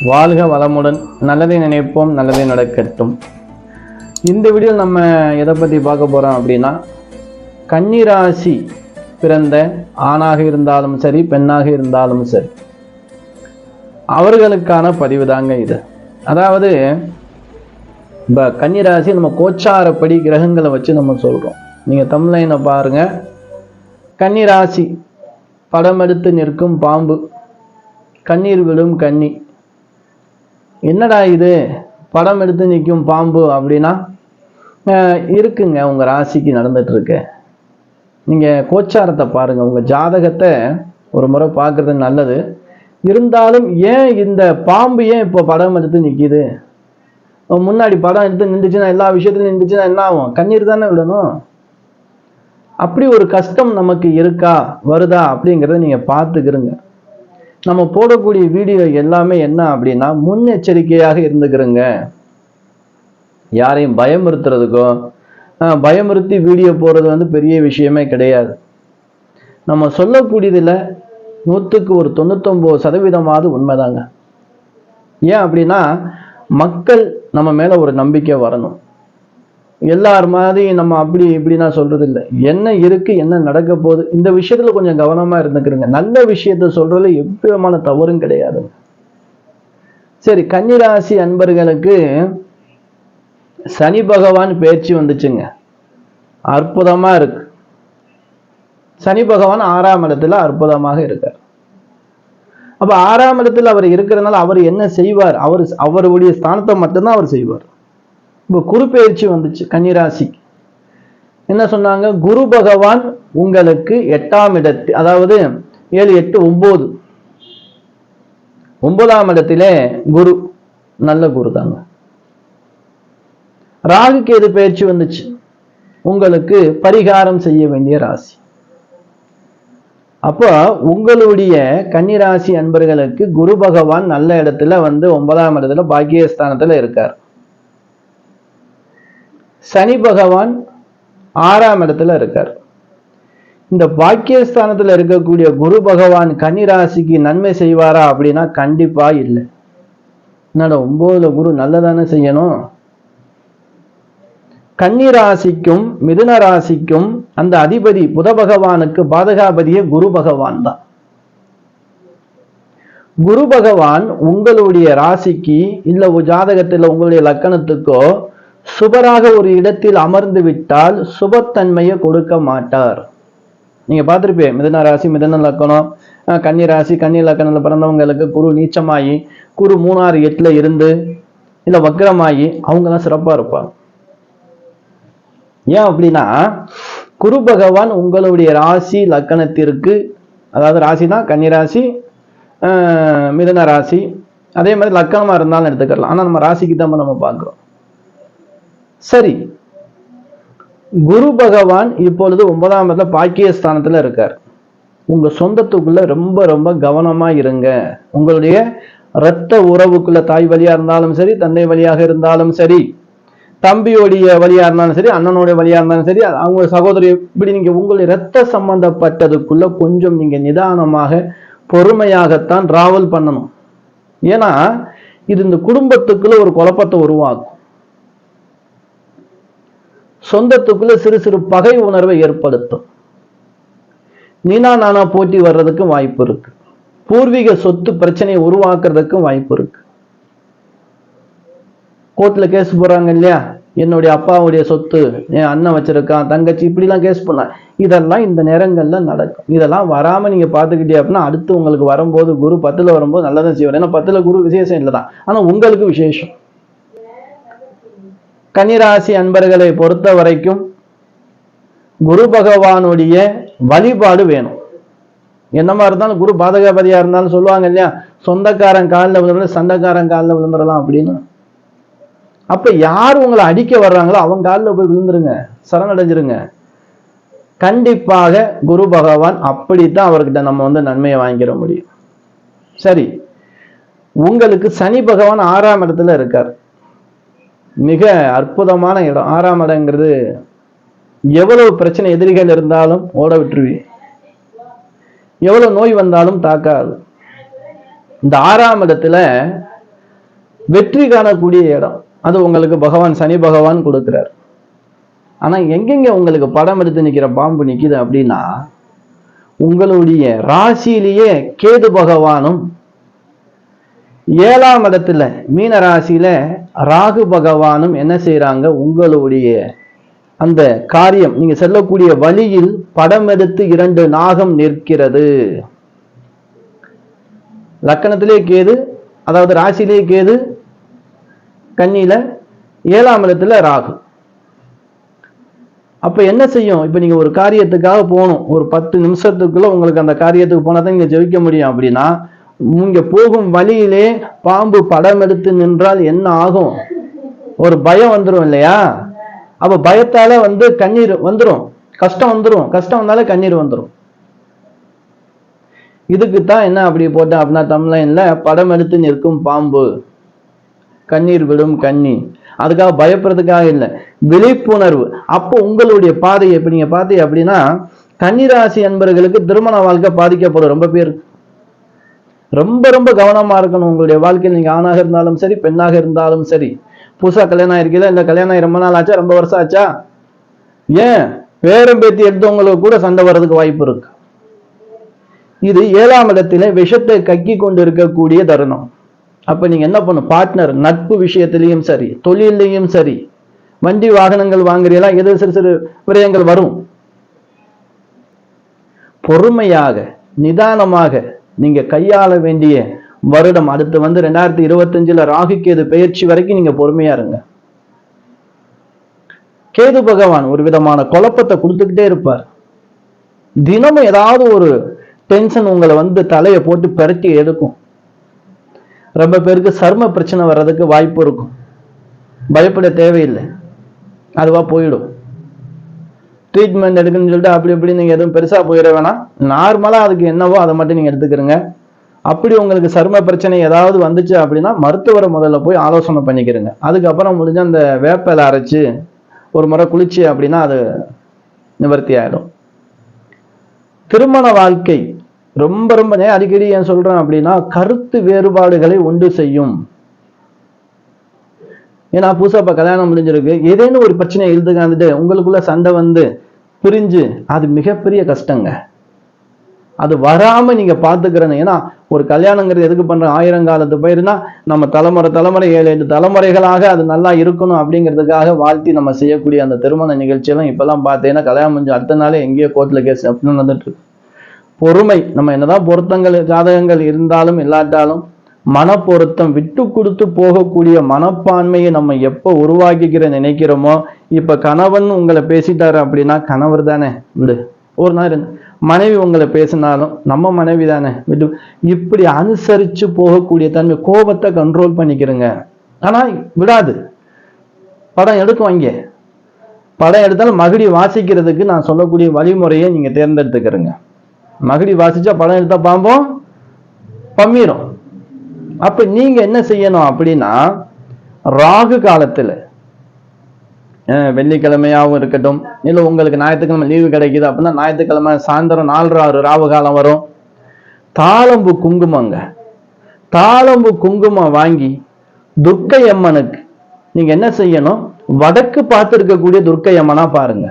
வாழ்க வளமுடன். நல்லதை நினைப்போம், நல்லதை நடக்கட்டும். இந்த வீடியோவில் நம்ம எதை பற்றி பார்க்க போகிறோம் அப்படின்னா, கன்னிராசி பிறந்த ஆணாக இருந்தாலும் சரி, பெண்ணாக இருந்தாலும் சரி, அவர்களுக்கான பதிவு தாங்க இது. அதாவது இப்போ கன்னிராசி நம்ம கோச்சாரப்படி கிரகங்களை வச்சு நம்ம சொல்கிறோம். நீங்கள் தமிழ்லைனை பாருங்கள். கன்னிராசி படம் எடுத்து நிற்கும் பாம்பு, கண்ணீர் விடும் கன்னி. என்னடா இது படம் எடுத்து நிற்கும் பாம்பு அப்படின்னா, இருக்குங்க உங்கள் ராசிக்கு நடந்துட்டுருக்கு. நீங்கள் கோச்சாரத்தை பாருங்கள், உங்கள் ஜாதகத்தை ஒரு முறை பார்க்குறது நல்லது. இருந்தாலும் ஏன் இந்த பாம்பு ஏன் இப்போ படம் எடுத்து நிற்கிது? முன்னாடி படம் எடுத்து நின்றுச்சுன்னா, எல்லா விஷயத்துலையும் நின்றுச்சுன்னா என்ன ஆகும்? கண்ணீர் தானே விடணும். அப்படி ஒரு கஷ்டம் நமக்கு இருக்கா, வருதா அப்படிங்கிறத நீங்கள் பார்த்துக்கிறங்க. நம்ம போடக்கூடிய வீடியோ எல்லாமே என்ன அப்படின்னா, முன்னெச்சரிக்கையாக இருந்துக்கிறங்க. யாரையும் பயமுறுத்துறதுக்கோ பயமுறுத்தி வீடியோ போடுறது பெரிய விஷயமே கிடையாது. நம்ம சொல்லக்கூடியதில் 100க்கு ஒரு 99% உண்மைதாங்க. ஏன் அப்படின்னா, மக்கள் நம்ம மேலே ஒரு நம்பிக்கை வரணும். எல்லார் மாதிரி நம்ம அப்படி இப்படின்னா சொல்றது இல்லை. என்ன இருக்கு, என்ன நடக்க போகுது, இந்த விஷயத்துல கொஞ்சம் கவனமா இருந்துக்கிறங்க. நல்ல விஷயத்த சொல்றதுல எவ்விதமான தவறும் கிடையாதுங்க. சரி, கன்னிராசி அன்பர்களுக்கு சனி பகவான் பயிற்சி வந்துச்சுங்க. அற்புதமா இருக்கு. சனி பகவான் 6ஆம் இடத்துல அற்புதமாக இருக்கார். அப்ப 6ஆம் இடத்துல அவர் இருக்கிறதுனால அவர் என்ன செய்வார்? அவருடைய ஸ்தானத்தை மட்டும்தான் அவர் செய்வார். இப்போ குரு பயிற்சி வந்துச்சு கன்னிராசி. என்ன சொன்னாங்க? குரு பகவான் உங்களுக்கு 8ஆம் இடத்தில், அதாவது 7, 8, 9, 9ஆம் இடத்திலே குரு, நல்ல குரு தாங்க. ராகு கேது பயிற்சி வந்துச்சு. உங்களுக்கு பரிகாரம் செய்ய வேண்டிய ராசி. அப்போ உங்களுடைய கன்னிராசி அன்பர்களுக்கு குரு பகவான் நல்ல இடத்துல 9ஆம் இடத்துல பாக்கியஸ்தானத்துல இருக்கார். சனி பகவான் 6ஆம் இடத்துல இருக்கார். இந்த பாக்கியஸ்தானத்துல இருக்கக்கூடிய குரு பகவான் கன்னிராசிக்கு நன்மை செய்வாரா அப்படின்னா கண்டிப்பா இல்லை. என்னடா 9ல குரு நல்லதானே செய்யணும்? கன்னிராசிக்கும் மிதுன ராசிக்கும் அந்த அதிபதி புத பகவானுக்கு பாதகாபதியே குரு பகவான் தான். குரு பகவான் உங்களுடைய ராசிக்கு இல்ல ஜாதகத்தில் உங்களுடைய லக்கணத்துக்கோ சுபராக ஒரு இடத்தில் அமர்ந்து விட்டால் சுபத்தன்மையை கொடுக்க மாட்டார். நீங்க பார்த்திருப்பீங்க, மிதுன ராசி மிதுன லக்கணம், கன்னி ராசி கன்னி லக்கணத்துல பிறந்தவங்களுக்கு குரு நீச்சமாயி, குரு 3, 6, 8ல இருந்து இல்ல வக்ரமாயி அவங்கெல்லாம் சிறப்பா இருப்பாங்க. ஏன் அப்படின்னா, குரு பகவான் உங்களுடைய ராசி லக்கணத்திற்கு, அதாவது ராசினா கன்னிராசி, மிதுன ராசி, அதே மாதிரி லக்கணமா இருந்தாலும் எடுத்துக்கலாம். ஆனா நம்ம ராசிக்கு தான் நம்ம பார்க்கிறோம். சரி, குரு பகவான் இப்பொழுது 9ஆம் இடத்துல பாக்கியஸ்தானத்துல இருக்கார். உங்க சொந்தத்துக்குள்ள ரொம்ப ரொம்ப கவனமா இருங்க. உங்களுடைய இரத்த உறவுக்குள்ள தாய் வழியா இருந்தாலும் சரி, தந்தை வழியாக இருந்தாலும் சரி, தம்பியோடைய வழியா இருந்தாலும் சரி, அண்ணனுடைய வழியா இருந்தாலும் சரி, அவங்க சகோதரி, இப்படி நீங்க உங்களுடைய இரத்த சம்பந்தப்பட்டதுக்குள்ள கொஞ்சம் நீங்க நிதானமாக பொறுமையாகத்தான் டிராவல் பண்ணணும். ஏன்னா இது இந்த குடும்பத்துக்குள்ள ஒரு குழப்பத்தை உருவாக்கும். சொந்தத்துக்குள்ள சிறு சிறு பகை உணர்வை ஏற்படுத்தும். நீனா நானா போட்டி வர்றதுக்கும் வாய்ப்பு இருக்கு. பூர்வீக சொத்து பிரச்சனையை உருவாக்குறதுக்கும் வாய்ப்பு இருக்கு. கோர்ட்ல கேஸ் போறாங்க இல்லையா, என்னுடைய அப்பாவுடைய சொத்து என் அண்ணன் வச்சிருக்கான், தங்கச்சி, இப்படிலாம் கேஸ் பண்ணலாம். இதெல்லாம் இந்த நேரங்கள்ல நடக்கும். இதெல்லாம் வராம நீங்க பாத்துக்கிட்டே அப்படின்னா அடுத்து உங்களுக்கு வரும்போது குரு 10ல வரும்போது நல்லதான் செய்வார். ஏன்னா 10ல குரு விசேஷம் இல்லைதான், ஆனா உங்களுக்கு விசேஷம். கன்னிராசி அன்பர்களை பொறுத்த வரைக்கும் குரு பகவானுடைய வழிபாடு வேணும். என்னமா இருந்தாலும் குரு பாதகாபதியா இருந்தாலும் சொல்லுவாங்க இல்லையா, சொந்தக்காரன் காலில் விழுந்துட சண்டைக்காரன் காலில் விழுந்துடலாம் அப்படின்னு. அப்ப யார் உங்களை அடிக்க வர்றாங்களோ அவங்க காலில் போய் விழுந்துருங்க, சரணடைஞ்சிருங்க. கண்டிப்பாக குரு பகவான் அப்படித்தான் அவர்கிட்ட நம்ம நன்மையை வாங்கிட முடியும். சரி, உங்களுக்கு சனி பகவான் 6ஆம் இடத்துல இருக்கார். மிக அற்புதமான இடம் 6ஆம் இடங்கிறது. எவ்வளவு பிரச்சனை எதிரிகள் இருந்தாலும் ஓட விட்டுருவீங்க, எவ்வளவு நோய் வந்தாலும் தாக்காது. இந்த 6ஆம் இடத்துல வெற்றி காணக்கூடிய இடம். அது உங்களுக்கு பகவான் சனி பகவான் கொடுக்கிறார். ஆனா எங்கெங்க உங்களுக்கு படம் எடுத்து நிக்கிற பாம்பு நிக்குது அப்படின்னா, உங்களுடைய ராசியிலேயே கேது பகவானும், 7ஆம் இடத்துல மீன ராசியில ராகு பகவானும் என்ன செய்யறாங்க, உங்களுடைய அந்த காரியம் நீங்க செல்லக்கூடிய வழியில் படம் எடுத்து 2 நாகம் நிற்கிறது. லக்கணத்திலே கேது, அதாவது ராசியிலே கேது, கன்னியில 7ஆம் இடத்துல ராகு. அப்ப என்ன செய்யும், இப்ப நீங்க ஒரு காரியத்துக்காக போகணும், ஒரு 10 நிமிஷத்துக்குள்ள உங்களுக்கு அந்த காரியத்துக்கு போனா தான் நீங்க ஜெயிக்க முடியும். அப்படின்னா நீங்க போகும் வழியிலே பாம்பு படம் எடுத்து நின்றால் என்ன ஆகும், ஒரு பயம் வந்துடும் இல்லையா? அப்ப பயத்தால கண்ணீர் வந்துடும், கஷ்டம் வந்துடும், கஷ்டம் வந்தாலே கண்ணீர் வந்துடும். இதுக்குத்தான் என்ன அப்படி போட்டேன் அப்படின்னா, தமிழ்ல படம் எடுத்து நிற்கும் பாம்பு, கண்ணீர் விடும் கண்ணி. அதுக்காக பயப்படுறதுக்காக இல்லை, விழிப்புணர்வு. அப்போ உங்களுடைய பாதையை இப்ப நீங்க பார்த்தீங்க அப்படின்னா, கன்னிராசி அன்பர்களுக்கு திருமண வாழ்க்கை பாதிக்கப்படும். ரொம்ப பேர் ரொம்ப ரொம்ப கவனமா இருக்கணும். உங்களுடைய வாழ்க்கையில் நீங்க ஆணாக இருந்தாலும் சரி, பெண்ணாக இருந்தாலும் சரி. புதுசா கல்யாணம் ஆயிருக்குதா, இந்த கல்யாணம் ஆகி ரொம்ப நாள் ஆச்சா, ரொம்ப வருஷம் ஆச்சா, ஏன் பேரம் பேத்தி எடுத்தவங்களுக்கு கூட சண்டை வர்றதுக்கு வாய்ப்பு இருக்கு. இது 7ஆம் இடத்துல விஷத்தை கக்கி கொண்டு இருக்கக்கூடிய தருணம். அப்ப நீங்க என்ன பண்ணும், பார்ட்னர் நட்பு விஷயத்திலையும் சரி, தொழிலையும் சரி, வண்டி வாகனங்கள் வாங்குறீங்களா, எது சிறு சிறு விரயங்கள் வரும். பொறுமையாக நிதானமாக நீங்க கையாள வேண்டிய வருடம். அடுத்து 2025 ராகு கேது பெயர்ச்சி வரைக்கும் நீங்க பொறுமையா இருங்க. கேது பகவான் ஒரு விதமான குழப்பத்தை கொடுத்துக்கிட்டே இருப்பார். தினமும் ஏதாவது ஒரு டென்ஷன் உங்களை தலையை போட்டு பெரட்டி எடுக்கும். ரொம்ப பேருக்கு சர்ம பிரச்சனை வர்றதுக்கு வாய்ப்பு இருக்கும். பயப்பட தேவையில்லை, அதுவா போயிடும். ட்ரீட்மெண்ட் எடுக்குன்னு சொல்லிட்டு அப்படி இப்படி நீங்க எதுவும் பெருசா போயிட வேணாம். நார்மலா அதுக்கு என்னவோ அதை மட்டும் நீங்க எடுத்துக்கிறீங்க. அப்படி உங்களுக்கு சர்ம பிரச்சனை ஏதாவது வந்துச்சு அப்படின்னா மருத்துவரை முதல்ல போய் ஆலோசனை பண்ணிக்கிறங்க. அதுக்கப்புறம் முடிஞ்ச அந்த வேப்பிலை அரைச்சு ஒரு முறை குளிச்சு அப்படின்னா அது நிவர்த்தி ஆயிடும். திருமண வாழ்க்கை ரொம்ப ரொம்ப அடிக்கடி ஏன் சொல்றேன் அப்படின்னா, கருத்து வேறுபாடுகளை உண்டு செய்யும். ஏன்னா புதுசா இப்ப கல்யாணம் முடிஞ்சிருக்கு, ஏதேனும் ஒரு பிரச்சனை எழுதுக்காந்துட்டு உங்களுக்குள்ள சண்டை பிரிஞ்சு அது மிகப்பெரிய கஷ்டங்க. அது வராம நீங்க பாத்துக்கிறேன்னு. ஏன்னா ஒரு கல்யாணங்கிறது எதுக்கு பண்றோம், 1000 காலத்து பயிருந்தா நம்ம தலைமுறை 7-8 தலைமுறைகளாக அது நல்லா இருக்கணும் அப்படிங்கிறதுக்காக வாழ்த்தி நம்ம செய்யக்கூடிய அந்த திருமண நிகழ்ச்சியெல்லாம் இப்பெல்லாம் பார்த்தீங்கன்னா கல்யாணம் முடிஞ்சு அடுத்த நாளே எங்கேயோ கோர்ட்ல கேஸ் அப்படின்னு வந்துட்டு இருக்கு. பொறுமை. நம்ம என்னதான் பொருத்தங்கள் ஜாதகங்கள் இருந்தாலும் இல்லாட்டாலும் மன பொருத்தம், விட்டு கொடுத்து போகக்கூடிய மனப்பான்மையை நம்ம எப்போ உருவாக்கிக்கிற நினைக்கிறோமோ, இப்ப கணவன் உங்களை பேசிட்டாரு அப்படின்னா கணவர் தானே விடு, ஒரு நாள் மனைவி உங்களை பேசினாலும் நம்ம மனைவி தானே விடு, இப்படி அனுசரிச்சு போகக்கூடிய தன்மை. கோபத்தை கண்ட்ரோல் பண்ணிக்கிறங்க. ஆனா விடாது, படம் எடுக்கும். இங்கே படம் எடுத்தாலும் மகிழி வாசிக்கிறதுக்கு நான் சொல்லக்கூடிய வழிமுறையை நீங்க தேர்ந்தெடுத்துக்கிறங்க. மகிழி வாசிச்சா படம் எடுத்தா பாம்போம் பம்மீரும். அப்ப நீங்க என்ன செய்யணும் அப்படின்னா, ராகு காலத்துல வெள்ளிக்கிழமையாகவும் இருக்கட்டும், இல்லை உங்களுக்கு ஞாயிற்றுக்கிழமை லீவு கிடைக்குது அப்படின்னா ஞாயிற்றுக்கிழமை சாயந்தரம் 4-6 ராவு காலம் வரும். தாளம்பு குங்குமங்க, தாளம்பு குங்குமம் வாங்கி துர்க்கை அம்மனுக்கு நீங்க என்ன செய்யணும், வடக்கு பார்த்து இருக்கக்கூடிய துர்க்கை அம்மனா பாருங்க.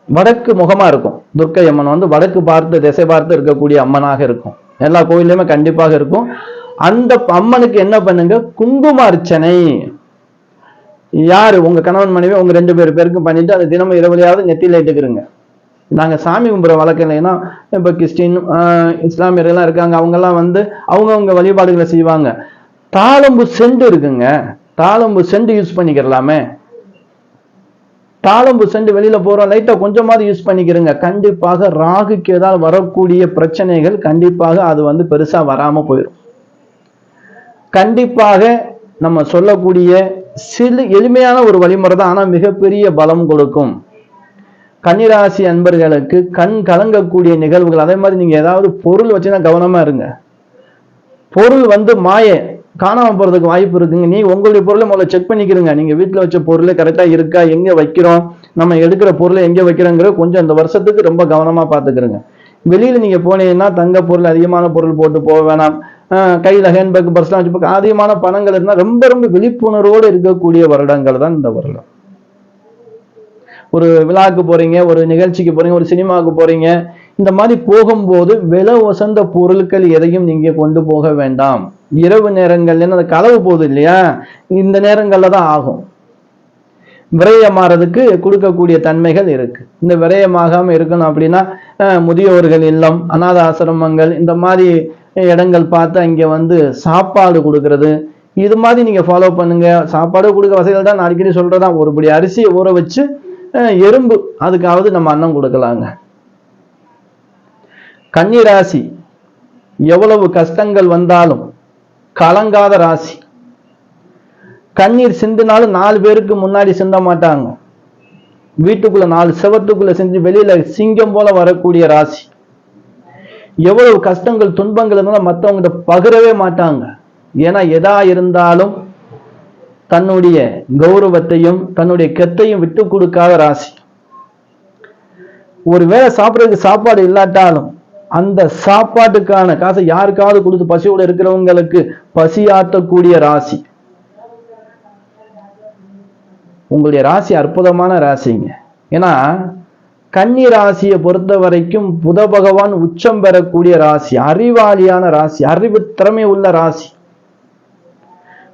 வடக்கு முகமா இருக்கும் துர்க்கை அம்மன், வடக்கு பார்த்து திசை பார்த்து இருக்கக்கூடிய அம்மனாக இருக்கும். எல்லா கோயிலையுமே கண்டிப்பாக இருக்கும். அந்த அம்மனுக்கு என்ன பண்ணுங்க, குங்கும அர்ச்சனை. யாரு உங்க கணவன் மனைவி உங்க 2 பேருக்கும் பண்ணிட்டு அது தினமும் இரவுலையாவது நெத்தியில இட்டுக்கிறங்க. நாங்க சாமி கும்பிட்ற வழக்கம் இல்லைன்னா, இப்ப கிறிஸ்டின் இஸ்லாமியர்கள்லாம் இருக்காங்க, அவங்கெல்லாம் அவங்கவுங்க வழிபாடுகளை செய்வாங்க. தாளம்பு செண்டு இருக்குங்க, தாளம்பு செண்டு யூஸ் பண்ணிக்கிறலாமே. தாளம்பு செண்டு வெளியில போறோம், லைட்டா கொஞ்சமாவது யூஸ் பண்ணிக்கிறங்க. கண்டிப்பாக ராகுக்கு ஏதாவது வரக்கூடிய பிரச்சனைகள் கண்டிப்பாக அது பெருசா வராம போயிடும். கண்டிப்பாக நம்ம சொல்லக்கூடிய சில எளிமையான ஒரு வழிமுறை தான், ஆனா மிகப்பெரிய பலம் கொடுக்கும். கன்னிராசி அன்பர்களுக்கு கண் கலங்கக்கூடிய நிகழ்வுகள். அதே மாதிரி நீங்க ஏதாவது பொருள் வச்சுன்னா கவனமா இருங்க. பொருள் மாய காணாம போறதுக்கு வாய்ப்பு இருக்குங்க. நீ உங்களுடைய பொருளை முதல்ல செக் பண்ணிக்கிறீங்க. நீங்க வீட்டுல வச்ச பொருளை கரெக்டா இருக்கா, எங்க வைக்கிறோம், நம்ம எடுக்கிற பொருளை எங்க வைக்கிறோங்கிற கொஞ்சம் இந்த வருஷத்துக்கு ரொம்ப கவனமா பாத்துக்கிறோங்க. வெளியில நீங்க போனீங்கன்னா தங்க பொருள் அதிகமான பொருள் போட்டு போக வேணாம். கையில ஹேண்ட்பேக் பர்ஸ்லாம் வச்சு அதிகமான பணங்கள் இருந்தால் ரொம்ப ரொம்ப விழிப்புணர்வோடு இருக்கக்கூடிய வருடங்கள் தான் இந்த வருடம். ஒரு விழாக்கு போறீங்க, ஒரு நிகழ்ச்சிக்கு போறீங்க, ஒரு சினிமாவுக்கு போறீங்க, இந்த மாதிரி போகும்போது விலை உசந்த பொருட்கள் எதையும் நீங்க கொண்டு போக வேண்டாம். இரவு நேரங்கள்ல அந்த களவு போகுது இல்லையா, இந்த நேரங்கள்ல தான் ஆகும். விரயமாறதுக்கு கொடுக்கக்கூடிய தன்மைகள் இருக்கு. இந்த விரயமாகாம இருக்கணும் அப்படின்னா முதியோர்கள் இல்லம், அநாத ஆசிரமங்கள், இந்த மாதிரி இடங்கள் பார்த்து அங்கே வந்து சாப்பாடு கொடுக்கறது, இது மாதிரி நீங்க ஃபாலோ பண்ணுங்க. சாப்பாடு கொடுக்க வசதிகள் தான் நான் அடிக்கடி சொல்றதா, ஒருபடி அரிசியை ஊற வச்சு எறும்பு அதுக்காவது நம்ம அன்னம் கொடுக்கலாங்க. கன்னி ராசி எவ்வளவு கஷ்டங்கள் வந்தாலும் கலங்காத ராசி. கண்ணீர் சிந்தினாலும் 4 பேருக்கு முன்னாடி சிந்த மாட்டாங்க. வீட்டுக்குள்ள 4 செவத்துக்குள்ள செஞ்சு வெளியில சிங்கம் போல வரக்கூடிய ராசி. எவ்வளவு கஷ்டங்கள் துன்பங்கள் இருந்தாலும் மற்றவங்கிட்ட பகிரவே மாட்டாங்க. ஏன்னா எதா இருந்தாலும் தன்னுடைய கௌரவத்தையும் தன்னுடைய கெத்தையும் விட்டு கொடுக்காத ராசி. ஒருவேளை சாப்பிட்றதுக்கு சாப்பாடு இல்லாட்டாலும் அந்த சாப்பாட்டுக்கான காசை யாருக்காவது கொடுத்து பசியோட இருக்கிறவங்களுக்கு பசியாற்றக்கூடிய ராசி. உங்களுடைய ராசி அற்புதமான ராசிங்க. ஏன்னா கன்னி ராசியை பொறுத்த வரைக்கும் புத பகவான் உச்சம் பெறக்கூடிய ராசி, அறிவாளியான ராசி, அறிவு திறமை உள்ள ராசி.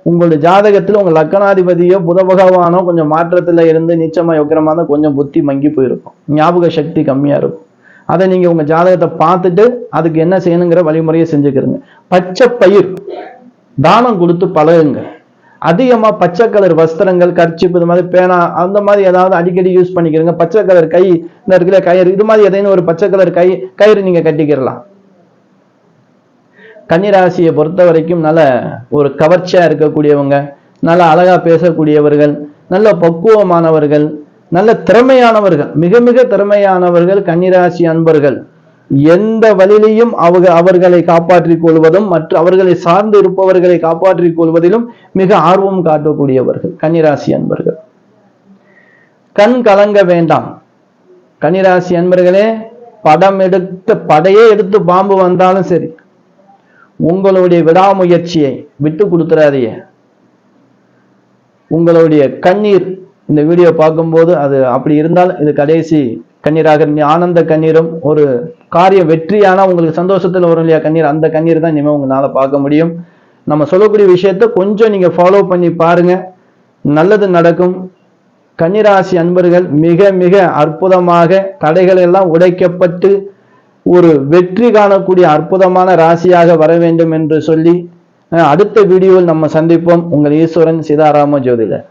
உங்களுடைய ஜாதகத்தில் உங்க லக்னாதிபதியோ புத பகவானோ கொஞ்சம் மாற்றத்துல இருந்து நீச்சமா யோக்கிரமா தான் கொஞ்சம் புத்தி மங்கி போயிருக்கும், ஞாபக சக்தி கம்மியா இருக்கும். அதை நீங்க உங்க ஜாதகத்தை பார்த்துட்டு அதுக்கு என்ன செய்யணுங்கிற வழிமுறையை செஞ்சுக்கிறீங்க. பச்சை பயிர் தானம் கொடுத்து பழகுங்க. அதிகமா பச்சை கலர் வஸ்திரங்கள், கர்ச்சிப், இது மாதிரி பேனா, அந்த மாதிரி ஏதாவது அடிக்கடி யூஸ் பண்ணிக்கிறீங்க. பச்சை கலர் கை இந்த இருக்கிற கயிறு, இது மாதிரி எதையும் ஒரு பச்சை கலர் கயிறு நீங்க கட்டிக்கிறலாம். கன்னிராசியை பொறுத்த வரைக்கும் நல்ல ஒரு கவர்ச்சியா இருக்கக்கூடியவங்க, நல்ல அழகா பேசக்கூடியவர்கள், நல்ல பக்குவமானவர்கள், நல்ல திறமையானவர்கள், மிக மிக திறமையானவர்கள் கன்னிராசி அன்பர்கள். எந்த வழியிலையும் அவர்களை காப்பாற்றிக் கொள்வதும் மற்ற அவர்களை சார்ந்து இருப்பவர்களை காப்பாற்றிக் கொள்வதிலும் மிக ஆர்வம் காட்டக்கூடியவர்கள் கன்னிராசி அன்பர்கள். கண் கலங்க வேண்டாம் கன்னிராசி அன்பர்களே. படையே எடுத்து பாம்பு வந்தாலும் சரி, உங்களுடைய விடாமுயற்சியை விட்டு கொடுத்துறாதீங்க. உங்களுடைய கண்ணீர் இந்த வீடியோ பார்க்கும்போது அது அப்படி இருந்தால் இது கடைசி கண்ணீராக, ஆனந்த கண்ணீரும் ஒரு காரிய வெற்றியானா உங்களுக்கு சந்தோஷத்துல வரும் இல்லையா கண்ணீர், அந்த கண்ணீர் தான் இனிமேல் உங்களால பார்க்க முடியும். நம்ம சொல்லக்கூடிய விஷயத்த கொஞ்சம் நீங்க ஃபாலோ பண்ணி பாருங்க, நல்லது நடக்கும். கன்னிராசி அன்பர்கள் மிக மிக அற்புதமாக தடைகள் எல்லாம் உடைக்கப்பட்டு ஒரு வெற்றி காணக்கூடிய அற்புதமான ராசியாக வர வேண்டும் என்று சொல்லி அடுத்த வீடியோவில் நம்ம சந்திப்போம். உங்கள் ஈஸ்வரன் சீதாராம ஜோதிடர்.